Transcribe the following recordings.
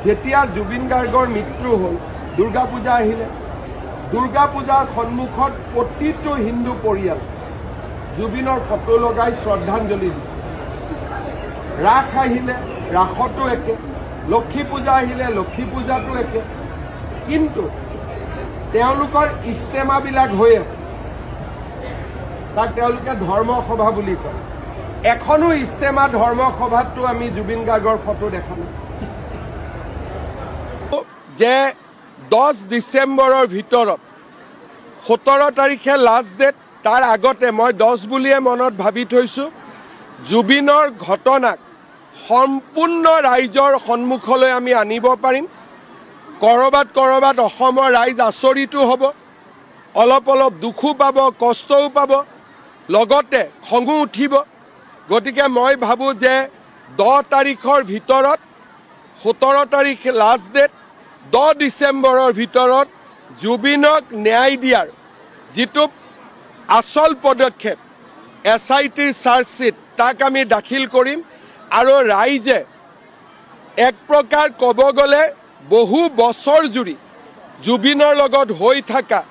যেতিয়া জুবিন গাৰ্গৰ মৃত্যু হ'ল, দুৰ্গা পূজা আহিলে। দুৰ্গা পূজাৰ সন্মুখত প্ৰতিটো হিন্দু পৰিয়াল জুবিনৰ ফটো লগাই শ্ৰদ্ধাঞ্জলি দিছে। ৰাস আহিলে, ৰাসতো একে। লক্ষ্মী পূজা আহিলে, লক্ষ্মী পূজাতো একে। কিন্তু তেওঁলোকৰ ইস্তেমাবিলাক হৈ আছে, তাক তেওঁলোকে ধৰ্মসভা বুলি কয়। এখনো ইস্তেমা ধৰ্মসভাততো আমি জুবিন গাৰ্গৰ ফটো দেখা নাই। যে 10 ডিচেম্বৰৰ ভিতৰত 17 তাৰিখে লাষ্ট ডেট, তাৰ আগতে মই 10 বুলিয়ে মনত ভাবি থৈছোঁ, জুবিনৰ ঘটনাক সম্পূৰ্ণ ৰাইজৰ সন্মুখলৈ আমি আনিব পাৰিম। কৰবাত অসমৰ ৰাইজ আচৰিতো হ'ব, অলপ দুখো পাব, কষ্টও পাব, লগতে খঙো উঠিব। গতিকে মই ভাবোঁ যে 10 তাৰিখৰ ভিতৰত, 17 তাৰিখ লাষ্ট ডেট, 10 ডিচেম্বৰৰ ভিতৰত জুবিনক ন্যায় দিয়াৰ যিটো আচল পদক্ষেপ SIT চাৰ্জশ্বিট, তাক আমি দাখিল কৰিম। আৰু ৰাইজে এক প্ৰকাৰ ক'ব গ'লে বহু বছৰ জুৰি জুবিনৰ লগত হৈ থকা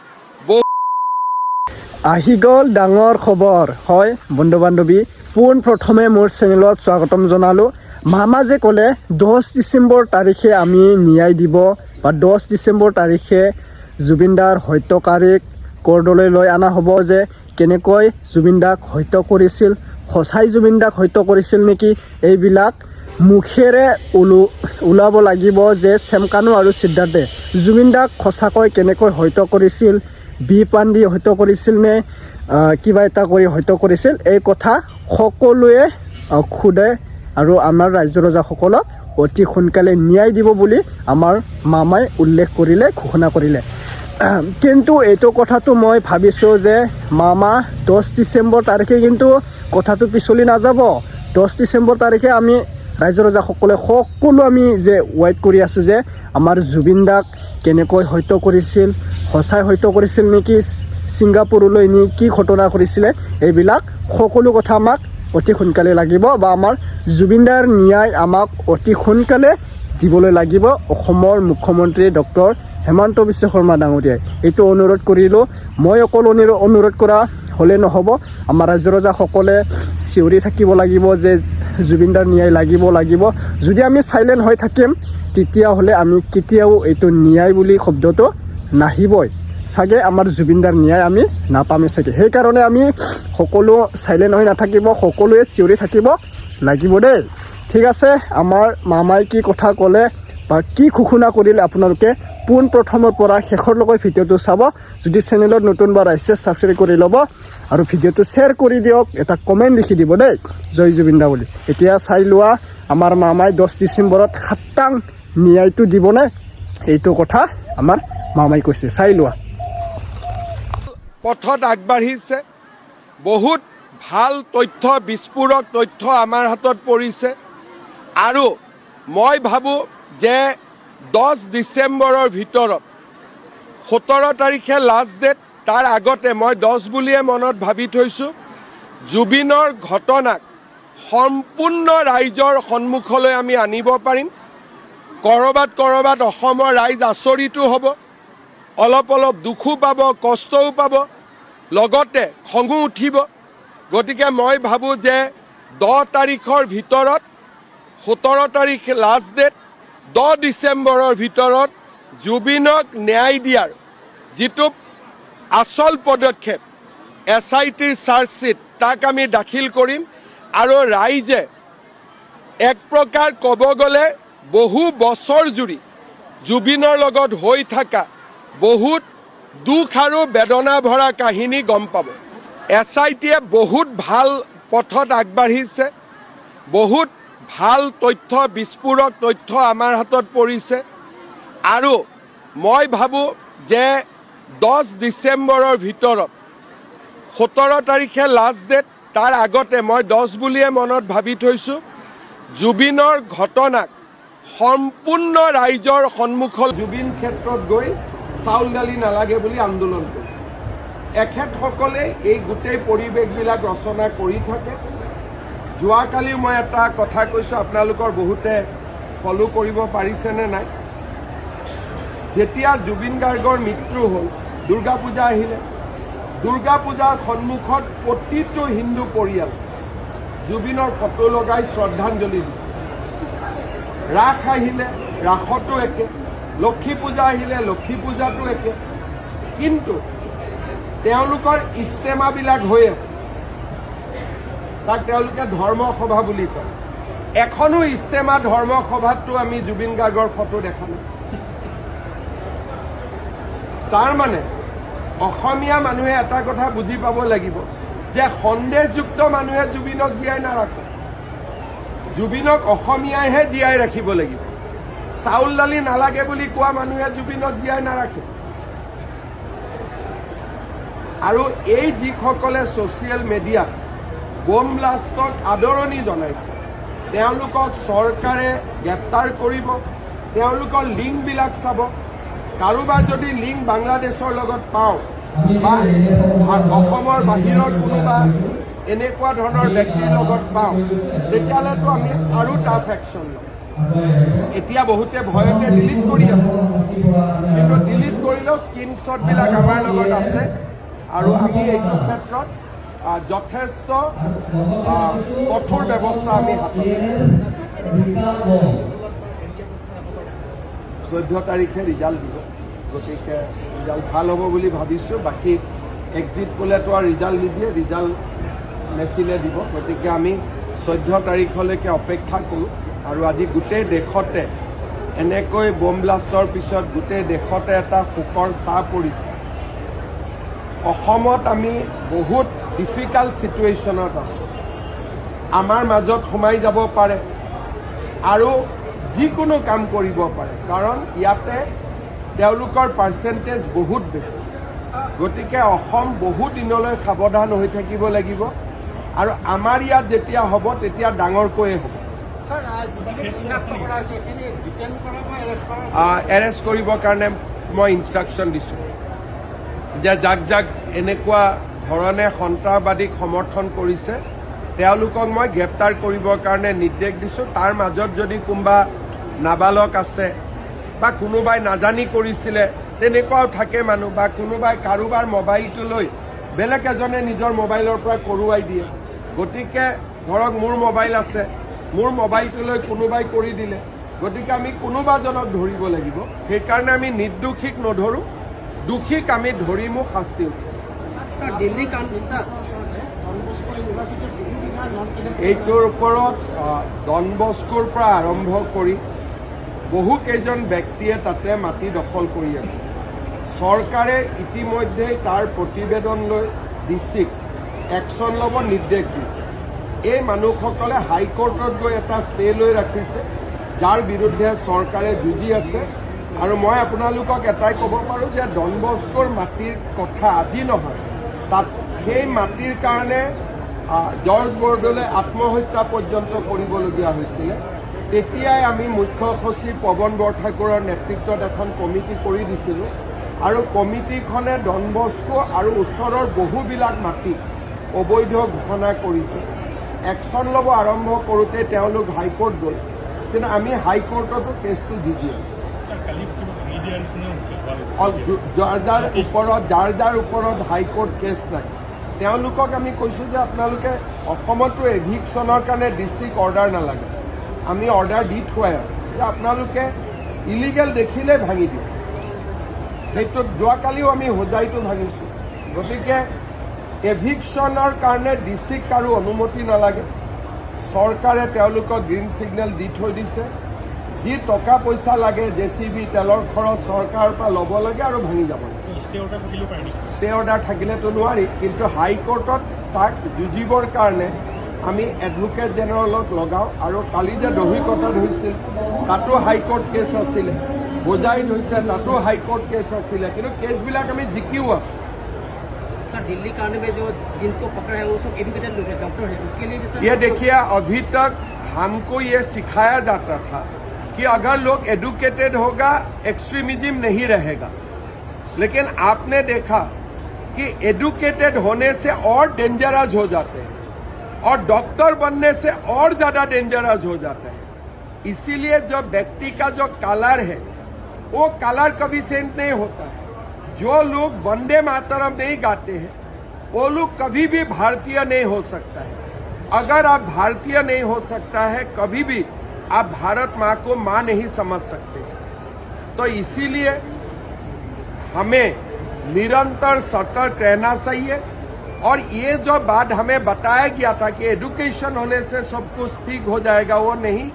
আহি গ'ল ডাঙৰ খবৰ। হয় বন্ধু বান্ধৱী, পোনপ্ৰথমে মোৰ চেনেলত স্বাগতম জনালোঁ। মামা যে ক'লে 10 ডিচেম্বৰ তাৰিখে আমি ন্যায় দিব, বা 10 ডিচেম্বৰ তাৰিখে জুবিন দাৰ হত্যাকাৰীক কৰ্ডলৈ লৈ অনা হ'ব। যে কেনেকৈ জুবিন দাক হত্যা কৰিছিল, সঁচাই জুবিন দাক হত্যা কৰিছিল নেকি, এইবিলাক মুখেৰে ওলাব লাগিব। যে চেমকানু আৰু সিদ্ধাৰ্থে জুবিন দাক সঁচাকৈ কেনেকৈ হত্যা কৰিছিল, পান দি হত্যা কৰিছিল নে কিবা এটা কৰি হত্যা কৰিছিল, এই কথা সকলোৱে সোধে। আৰু আমাৰ ৰাজ্য ৰজাসকলক অতি সোনকালে ন্যায় দিব বুলি আমাৰ মামাই উল্লেখ কৰিলে, ঘোষণা কৰিলে। কিন্তু এইটো কথাটো মই ভাবিছোঁ যে মামা 10 ডিচেম্বৰ তাৰিখে কিন্তু কথাটো পিছলি নাযাব। 10 ডিচেম্বৰ তাৰিখে আমি ৰাজ্য ৰজাসকলে সকলো আমি যে ৱেইট কৰি আছোঁ যে আমাৰ জুবিন দাক কেনেকৈ হত্যা কৰিছিল, সঁচাই হত্যা কৰিছিল নেকি, ছিংগাপুৰলৈ নি কি ঘটনা কৰিছিলে, এইবিলাক সকলো কথা আমাক অতি সোনকালে লাগিব, বা আমাৰ জুবিন দাৰ ন্যায় আমাক অতি সোনকালে দিবলৈ লাগিব। অসমৰ মুখ্যমন্ত্ৰী ডক্টৰ হিমন্ত বিশ্ব শৰ্মা ডাঙৰীয়াই এইটো অনুৰোধ কৰিলোঁ। মই অকল অনুৰোধ কৰা হ'লে নহ'ব, আমাৰ ৰাজ্য ৰজাসকলে চিঞৰি থাকিব লাগিব যে জুবিন দাৰ ন্যায় লাগিব। যদি আমি চাইলেণ্ট হৈ থাকিম, তেতিয়াহ'লে আমি কেতিয়াও এইটো ন্যায় বুলি শব্দটো নাহিবই চাগে, আমাৰ জুবিন দাৰ ন্যায় আমি নাপামেই চাগে। সেইকাৰণে আমি সকলো চাইলেণ্ট হৈ নাথাকিব, সকলোৱে চিঞৰি থাকিব লাগিব দেই। ঠিক আছে, আমাৰ মামাই কি কথা ক'লে বা কি ঘোষণা কৰিলে আপোনালোকে পোনপ্ৰথমৰ পৰা শেষৰলৈকে ভিডিঅ'টো চাব। যদি চেনেলত নতুনবাৰ আহিছে ছাবস্ক্ৰাইব কৰি ল'ব, আৰু ভিডিঅ'টো শ্বেয়াৰ কৰি দিয়ক, এটা কমেণ্ট লিখি দিব দেই, জয় জুবিন দা বুলি। এতিয়া চাই লোৱা আমাৰ মামাই 10 ডিচেম্বৰত খাটাং ন্যায়টো দিবনে, এইটো কথা আমাৰ মামাই কৈছে, চাই লোৱা। পথত আগবাঢ়িছে, বহুত ভাল তথ্য, বিস্ফোৰক তথ্য আমাৰ হাতত পৰিছে। আৰু মই ভাবোঁ যে 10 ডিচেম্বৰৰ ভিতৰত 17 তাৰিখে লাষ্ট ডেট, তাৰ আগতে মই 10 বুলিয়ে মনত ভাবি থৈছোঁ, জুবিনৰ ঘটনাক সম্পূৰ্ণ ৰাইজৰ সন্মুখলৈ আমি আনিব পাৰিম। কৰবাত অসমৰ ৰাইজ আচৰিতো হ'ব, অলপ দুখো পাব, কষ্টও পাব, লগতে খঙো উঠিব। গতিকে মই ভাবোঁ যে 10 তাৰিখৰ ভিতৰত, 17 তাৰিখ লাষ্ট ডেট, 10 ডিচেম্বৰৰ ভিতৰত জুবিনক ন্যায় দিয়াৰ যিটো আচল পদক্ষেপ SIT চাৰ্জশ্বিট, তাক আমি দাখিল কৰিম। আৰু ৰাইজে এক প্ৰকাৰ ক'ব গ'লে বহু বছৰ জুৰি জুবিনৰ লগত হৈ থকা বহুত দুখ আৰু বেদনা ভৰা কাহিনী গম পাব। SITয়ে বহুত ভাল পথত আগবাঢ়িছে, বহুত ভাল তথ্য, বিস্ফোৰক তথ্য আমাৰ হাতত পৰিছে। আৰু মই ভাবোঁ যে 10 ডিচেম্বৰৰ ভিতৰত 17 তাৰিখে লাষ্ট ডেট, তাৰ আগতে মই 10 বুলিয়ে মনত ভাবি থৈছোঁ, জুবিনৰ ঘটনাক সম্পূৰ্ণ ৰাইজৰ সন্মুখত জুবিন ক্ষেত্ৰত গৈ চাউল দালি নালাগে বুলি আন্দোলন কৰে। এখেতসকলে এই গোটেই পৰিৱেশবিলাক ৰচনা কৰি থাকে। যোৱাকালি মই এটা কথা কৈছোঁ, আপোনালোকৰ বহুতে ফলো কৰিব পাৰিছেনে নাই? যেতিয়া জুবিন গাৰ্গৰ মৃত্যু হ'ল, দুৰ্গা পূজা আহিলে, দুৰ্গা পূজাৰ সন্মুখত প্ৰতিটো হিন্দু পৰিয়াল জুবিনৰ ফটো লগাই শ্ৰদ্ধাঞ্জলি দিছে। ৰাস আহিলে, ৰাসতো একে, লক্ষ্মী পূজা আহিলে, লক্ষ্মী পূজাতো একে। কিন্তু তেওঁলোকৰ ইস্তেমাবিলাক হৈ আছে, তাক তেওঁলোকে ধৰ্মসভা বুলি কয়। এখনো ইস্তেমা ধৰ্মসভাততো আমি জুবিন গাৰ্গৰ ফটো দেখা নাই। তাৰ মানে অসমীয়া মানুহে এটা কথা বুজি পাব লাগিব যে সন্দেহযুক্ত মানুহে জুবিনক জীয়াই নাৰাখে, জুবিনক অসমীয়াইহে জীয়াই ৰাখিব লাগিব। চাউল দালি নালাগে বুলি কোৱা মানুহে জুবিনক জীয়াই নাৰাখে। আৰু এই যিসকলে ছ'চিয়েল মিডিয়াত বোম ব্লাষ্টক আদৰণি জনাইছে, তেওঁলোকক চৰকাৰে গ্ৰেপ্তাৰ কৰিব, তেওঁলোকৰ লিংকবিলাক চাব। কাৰোবাৰ যদি লিংক বাংলাদেশৰ লগত পাওঁ বা অসমৰ বাহিৰৰ কোনোবা এনেকুৱা ধৰণৰ ব্যক্তিৰ লগত পাওঁ, তেতিয়াহ'লেতো আমি আৰু টাফ একশ্যন ল'ম। এতিয়া বহুতে ভয়তে ডিলিট কৰি আছে, কিন্তু ডিলিট কৰিলেও স্ক্ৰীনশ্বটবিলাক আমাৰ লগত আছে আৰু আমি এইটো ক্ষেত্ৰত যথেষ্ট কঠোৰ ব্যৱস্থা আমি হাতত 14 তাৰিখে ৰিজাল্ট দিব, গতিকে ৰিজাল্ট ভাল হ'ব বুলি ভাবিছোঁ। বাকী এক্সিট পোলেতো আৰু ৰিজাল্ট নিদিয়ে, ৰিজাল্ট মেচিনে দিব। গতিকে আমি 14 তাৰিখলৈকে অপেক্ষা কৰোঁ। আৰু আজি গোটেই দেশতে এনেকৈ বোম ব্লাষ্টৰ পিছত গোটেই দেশতে এটা শোকৰ ছাঁ পৰিছে। অসমত আমি বহুত ডিফিকাল্ট ছিটুৱেশ্যনত আছোঁ। আমাৰ মাজত সোমাই যাব পাৰে আৰু যিকোনো কাম কৰিব পাৰে, কাৰণ ইয়াতে তেওঁলোকৰ পাৰ্চেণ্টেজ বহুত বেছি। গতিকে অসম বহু দিনলৈ সাৱধান হৈ থাকিব লাগিব আৰু আমাৰ ইয়াত যেতিয়া হ'ব তেতিয়া ডাঙৰকৈয়ে হ'ব। এৰেষ্ট কৰিবৰ কাৰণে মই ইনষ্ট্ৰাকশ্যন দিছোঁ যে যাক যাক এনেকুৱা ধৰণে সন্ত্ৰাসবাদীক সমৰ্থন কৰিছে তেওঁলোকক মই গ্ৰেপ্তাৰ কৰিবৰ কাৰণে নিৰ্দেশ দিছোঁ। তাৰ মাজত যদি কোনোবা নাবালক আছে বা কোনোবাই নাজানি কৰিছিলে তেনেকুৱাও থাকে মানুহ, বা কোনোবাই কাৰোবাৰ মোবাইলটো লৈ বেলেগ এজনে নিজৰ মোবাইলৰ পৰা কৰোৱাই দিয়ে। গতিকে ধৰক মোৰ মোবাইল আছে, মোৰ মোবাইলটো লৈ কোনোবাই কৰি দিলে, গতিকে আমি কোনোবাজনক ধৰিব লাগিব। সেইকাৰণে আমি নিৰ্দোষীক নধৰোঁ, দোষীক আমি ধৰিমো, শাস্তি দিম। এইটোৰ ওপৰত ডন বস্কোৰ পৰা আৰম্ভ কৰি বহু কেইজন ব্যক্তিয়ে তাতে মাটি দখল কৰি আছে। চৰকাৰে ইতিমধ্যেই তাৰ প্ৰতিবেদন লৈ ডিচিক একশ্যন ল'ব নিৰ্দেশ দিছে। এই মানুহসকলে হাইকোৰ্টত গৈ এটা ষ্টে লৈ ৰাখিছে, যাৰ বিৰুদ্ধে চৰকাৰে যুঁজি আছে। আৰু মই আপোনালোকক এটাই ক'ব পাৰোঁ যে ডন বস্কোৰ মাটিৰ কথা আজি নহয়, তাত সেই মাটিৰ কাৰণে জৰ্জ বৰদলৈ আত্মহত্যা পৰ্যন্ত কৰিবলগীয়া হৈছিলে। তেতিয়াই আমি মুখ্য সচিব পৱন বৰঠাকুৰৰ নেতৃত্বত এখন কমিটি কৰি দিছিলোঁ আৰু কমিটিখনে ডন বস্কো আৰু ওচৰৰ বহুবিলাক মাটি অবৈধ ঘোষণা কৰিছে। একশ্যন ল'ব আৰম্ভ কৰোঁতে তেওঁলোক হাইকোৰ্ট গ'ল, কিন্তু আমি হাইকোৰ্টতো কেছটো যুঁজি আছোঁ। যাৰ যাৰ ওপৰত হাইকোৰ্ট কেছ নাই তেওঁলোকক আমি কৈছোঁ যে আপোনালোকে অসমতো এভিকশ্যনৰ কাৰণে ডিচিক অৰ্ডাৰ নালাগে, আমি অৰ্ডাৰ দি থোৱাই আছোঁ যে আপোনালোকে ইলিগেল দেখিলে ভাঙি দিওঁ। সেইটোত যোৱাকালিও আমি হোজাইটো ভাঙিছোঁ। গতিকে এভিকশ্যনৰ কাৰণে ডিচিক আৰু অনুমতি নালাগে, চৰকাৰে তেওঁলোকক গ্ৰীণ ছিগনেল দি থৈ দিছে। যি টকা পইচা লাগে, JCB তেলৰ খৰচ চৰকাৰৰ পৰা ল'ব লাগে আৰু ভাঙি যাব লাগে। ষ্টে অৰ্ডাৰ থাকিলেতো নোৱাৰি, কিন্তু হাইকোৰ্টত তাক যুঁজিবৰ কাৰণে আমি এডভোকেট জেনেৰেলক লগাওঁ। আৰু কালি যে দহিকটাত হৈছিল তাতো হাইকোৰ্ট কেছ আছিলে, হোজাইত হৈছে তাতো হাইকোৰ্ট কেছ আছিলে, কিন্তু কেছবিলাক আমি জিকিও আছোঁ। दिल्ली कांड में जो जिनको पकड़ा है वो सब एजुकेटेड लोग हैं, डॉक्टर हैं, उसके लिए भी सर ये देखिए अभी तक हमको ये सिखाया जाता था कि अगर लोग एजुकेटेड होगा एक्सट्रीमिज्म नहीं रहेगा, लेकिन आपने देखा कि एजुकेटेड होने से और डेंजरस हो जाते हैं और डॉक्टर बनने से और ज़्यादा डेंजरस हो जाते हैं। इसीलिए जो व्यक्ति का जो कलर है वो कलर कभी चेंज नहीं होता है। जो लोग वंदे मातरम नहीं गाते हैं वो लोग कभी भी भारतीय नहीं हो सकता है। अगर आप भारतीय नहीं हो सकता है कभी भी आप भारत माँ को माँ नहीं समझ सकते। तो इसीलिए हमें निरंतर सतर्क रहना चाहिए। और ये जो बात हमें बताया गया था कि एजुकेशन होने से सब कुछ ठीक हो जाएगा, वो नहीं।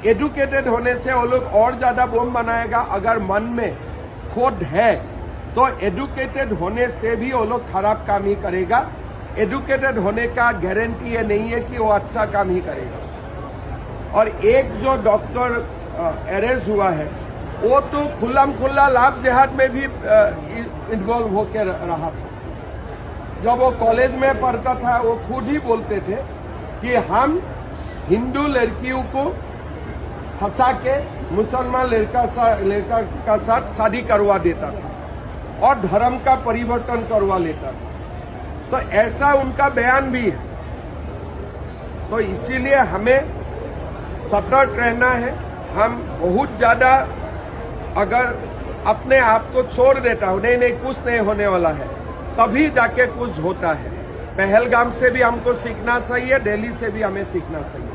एजुकेटेड होने से वो लोग और ज़्यादा बम बनाएगा। अगर मन में खोट है तो एजुकेटेड होने से भी वो लोग खराब काम ही करेगा। एजुकेटेड होने का गारंटी ये नहीं है कि वो अच्छा काम ही करेगा। और एक जो डॉक्टर अरेस्ट हुआ है वो तो खुल्लम खुल्ला लाभ जिहाद में भी इन्वॉल्व होकर रहा था। जब वो कॉलेज में पढ़ता था वो खुद ही बोलते थे कि हम हिंदू लड़कियों को फंसा के मुसलमान लड़का का साथ शादी करवा देता था और धर्म का परिवर्तन करवा लेता था। तो ऐसा उनका बयान भी है। तो इसीलिए हमें सतर्क रहना है। हम बहुत ज़्यादा अगर अपने आप को छोड़ देता हूँ, नहीं कुछ नहीं होने वाला है, तभी जाके कुछ होता है। पहलगाम से भी हमको सीखना चाहिए, दिल्ली से भी हमें सीखना चाहिए।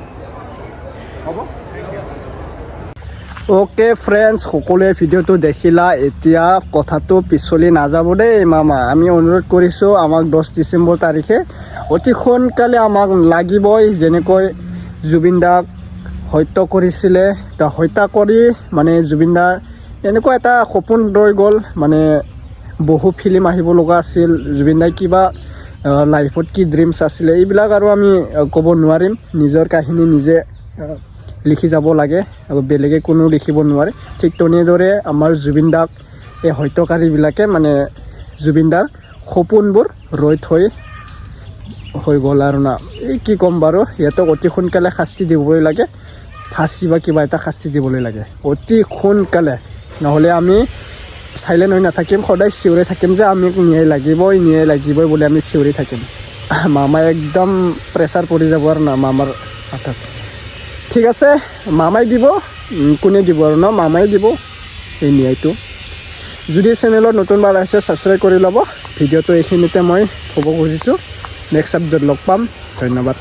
হ'ব? ओके फ्रेंड्स, সকলোৱে ভিডিঅ'টো দেখিলা। এতিয়া কথাটো পিছলি নাযাব দেই মামা। আমি অনুৰোধ কৰিছোঁ আমাক 10 ডিচেম্বৰ তাৰিখে অতি সোনকালে আমাক লাগিবই। যেনেকৈ জুবিন দাক হত্যা কৰিছিলে, হত্যা কৰি মানে জুবিন দাৰ এনেকুৱা এটা সপোন ৰৈ গ'ল। মানে বহু ফিল্ম আহিব লগা আছিল, জুবিন দাই কিবা লাইফত কি ড্ৰিমছ আছিলে এইবিলাক আৰু আমি ক'ব নোৱাৰিম। নিজৰ কাহিনী নিজে লিখি যাব লাগে আৰু বেলেগে কোনো লিখিব নোৱাৰে। ঠিক তেনেদৰে আমাৰ জুবিন দাক এই হত্যাকাৰীবিলাকে মানে জুবিন দাৰ সপোনবোৰ ৰৈ থৈ হৈ গ'ল আৰু না। এই কি ক'ম বাৰু, সিহঁতক অতি সোনকালে শাস্তি দিবই লাগে, ফাঁচি বা কিবা এটা শাস্তি দিবলৈ লাগে অতি সোনকালে। নহ'লে আমি চাইলেণ্ট হৈ নাথাকিম, সদায় চিঞৰি থাকিম যে আমি ন্যায় লাগিবই বুলি আমি চিঞৰি থাকিম। মামাই একদম প্ৰেছাৰ পৰি যাব আৰু না মামাৰ হাতত। ঠিক আছে, মামাই দিব, কোনে দিব আৰু ন, মামাই দিব এই ন্যায়টো। যদি চেনেলত নতুনবাৰ আহিছে ছাবস্ক্ৰাইব কৰি ল'ব। ভিডিঅ'টো এইখিনিতে মই থ'ব খুজিছোঁ। নেক্সট আপডেট লগ পাম। ধন্যবাদ।